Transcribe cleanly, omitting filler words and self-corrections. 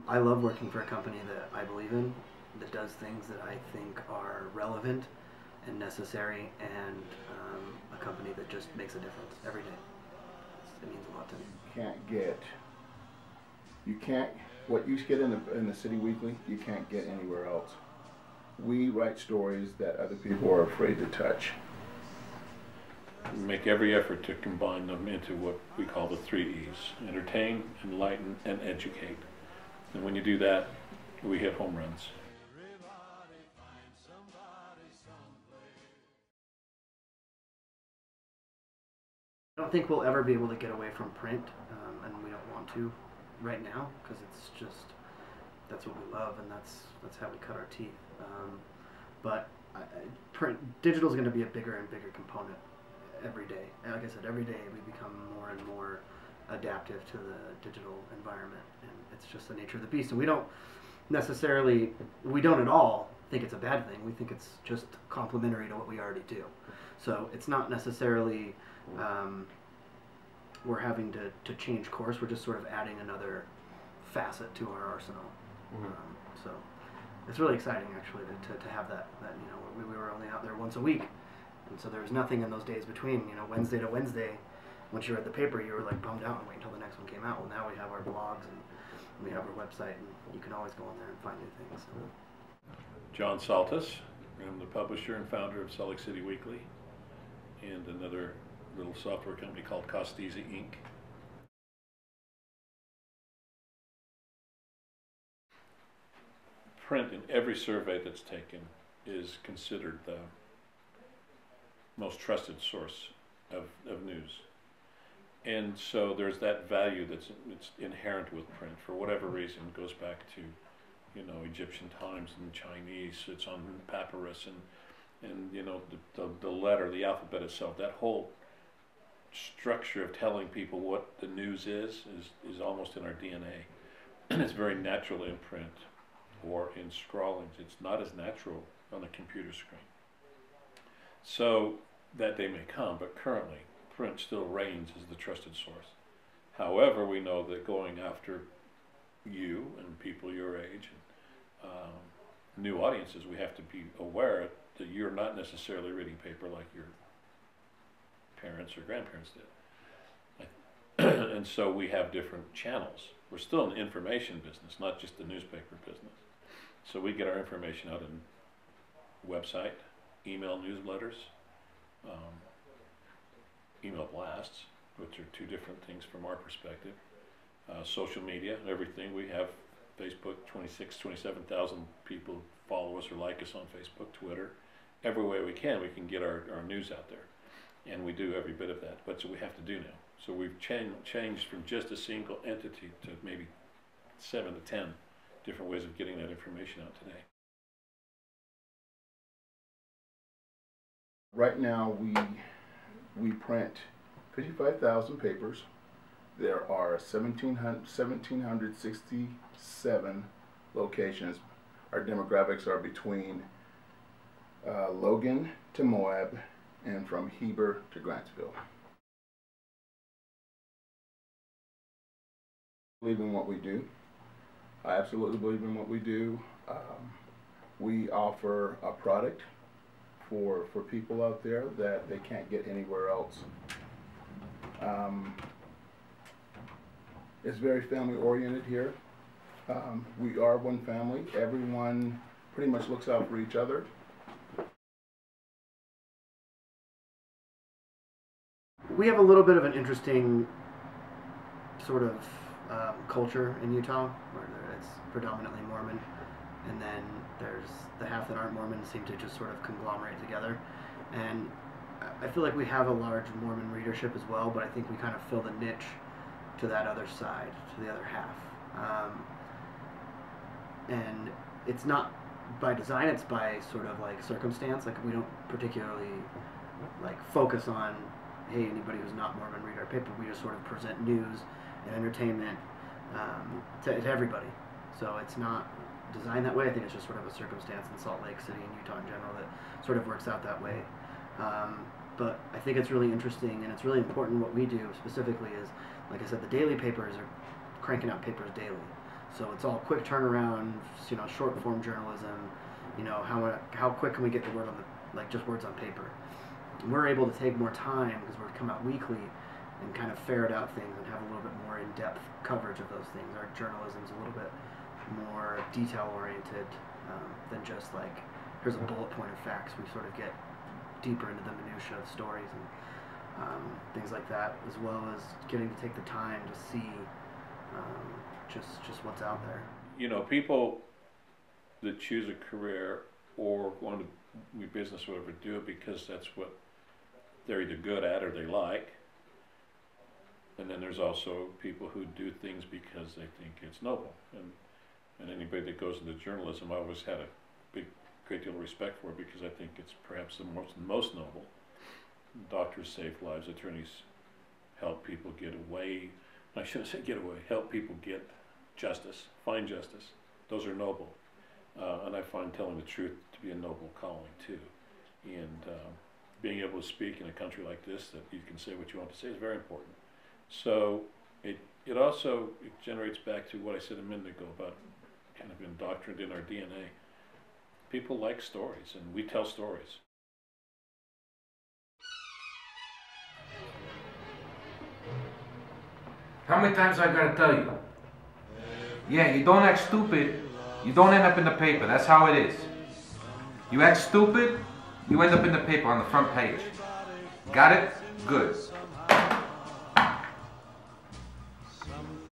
I love working for a company that I believe in, that does things that I think are relevant and necessary, and a company that just makes a difference every day. It means a lot to me. You can't, what you get in the City Weekly, you can't get anywhere else. We write stories that other people are afraid to touch. We make every effort to combine them into what we call the 3 E's: entertain, enlighten, and educate. And when you do that, we hit home runs. I don't think we'll ever be able to get away from print, and we don't want to right now, because it's just, that's what we love, and that's how we cut our teeth. But digital is going to be a bigger and bigger component every day. And like I said, every day we become more and more adaptive to the digital environment, and it's just the nature of the beast. And we don't at all think it's a bad thing. We think it's just complementary to what we already do. So it's not necessarily we're having to change course. We're just sort of adding another facet to our arsenal. Mm-hmm. So it's really exciting, actually, to have that you know, we were only out there once a week, and so there was nothing in those days between, you know, Wednesday to Wednesday. Once you read the paper, you were like bummed out and wait until the next one came out. Well, now we have our blogs and we have our website, and you can always go on there and find new things. So. John Saltis. I'm the publisher and founder of Salt Lake City Weekly, and another little software company called Costisa Inc. Print, in every survey that's taken, is considered the most trusted source of news. And so there's that value that's inherent with print. For whatever reason, it goes back to, you know, Egyptian times and Chinese. It's on papyrus, and you know, the letter, the alphabet itself, that whole structure of telling people what the news is almost in our DNA. And it's very natural in print or in scrawlings. It's not as natural on a computer screen. So that day may come, but currently print still reigns as the trusted source. However, we know that going after you and people your age and new audiences, we have to be aware that you're not necessarily reading paper like your parents or grandparents did. And so we have different channels. We're still in the information business, not just the newspaper business. So we get our information out in website, email newsletters, email blasts, which are 2 different things from our perspective. Social media, everything. We have Facebook, 27,000 people follow us or like us on Facebook, Twitter. Every way we can get our news out there. And we do every bit of that. But so we have to do now. So we've changed from just a single entity to maybe 7 to 10 different ways of getting that information out today. Right now we print 55,000 papers. There are 1,767 locations. Our demographics are between Logan to Moab and from Heber to Grantsville. I believe in what we do. I absolutely believe in what we do. We offer a product for people out there that they can't get anywhere else. It's very family oriented here. We are one family. Everyone pretty much looks out for each other. We have a little bit of an interesting sort of culture in Utah, where it's predominantly Mormon, and then there's the half that aren't Mormon seem to just sort of conglomerate together. And I feel like we have a large Mormon readership as well, but I think we kind of fill the niche to that other side, to the other half. And it's not by design, it's by sort of like circumstance. Like, we don't particularly like focus on, hey, anybody who's not Mormon read our paper. We just sort of present news and entertainment to everybody. So it's not designed that way. I think it's just sort of a circumstance in Salt Lake City and Utah in general that sort of works out that way. But I think it's really interesting, and it's really important. What we do specifically is, like I said, the daily papers are cranking out papers daily. So it's all quick turnaround, you know, short form journalism. You know, how quick can we get the word on the, like, just words on paper? And we're able to take more time because we're come out weekly and kind of ferret out things and have a little bit more in-depth coverage of those things. Our journalism's a little bit more detail-oriented than just like, here's a bullet point of facts. We sort of get deeper into the minutia of stories and things like that, as well as getting to take the time to see just what's out there. You know, people that choose a career or want to be business or whatever do it because that's what they're either good at or they like. And then there's also people who do things because they think it's noble. And anybody that goes into journalism, I always had a great deal of respect for, because I think it's perhaps the most noble. Doctors save lives, attorneys help people get away. I shouldn't say get away, help people get justice, find justice. Those are noble. And I find telling the truth to be a noble calling too. And being able to speak in a country like this that you can say what you want to say is very important. So it also generates back to what I said a minute ago about kind of indoctrinated in our DNA. People like stories, and we tell stories. How many times I gotta tell you? Yeah, you don't act stupid, you don't end up in the paper. That's how it is. You act stupid, you end up in the paper on the front page. Got it? Good.